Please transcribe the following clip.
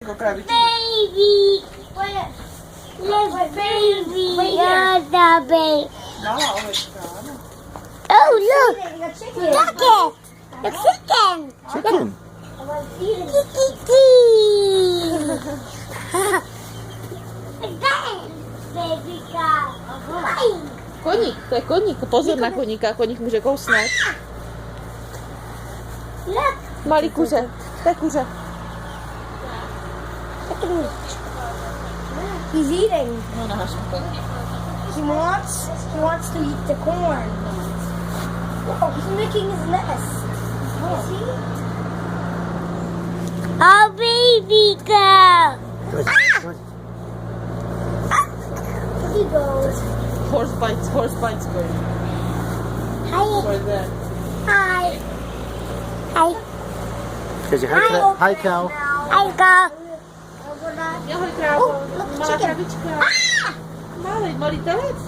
Niko, kravička. Baby. Little baby. You're the baby. Malá ovečka, áno. Oh, look. Look it. The chicken. Chicken. Baby got. Koník, to je koník. Pozor na koníka, koník může kousnout. Look. Malý kuře, to je kuře. He's eating. No, naháš mu to. He wants to eat the corn. Oh, he's making his nest. See? Oh, baby girl. Good. Good. There he goes. Horse bites going. Hi. Right there. Hi. Hi. Say hi, hi, cow. Hi, girl. Ahoj krávo, look, malá chicken. kravička. Malý telec.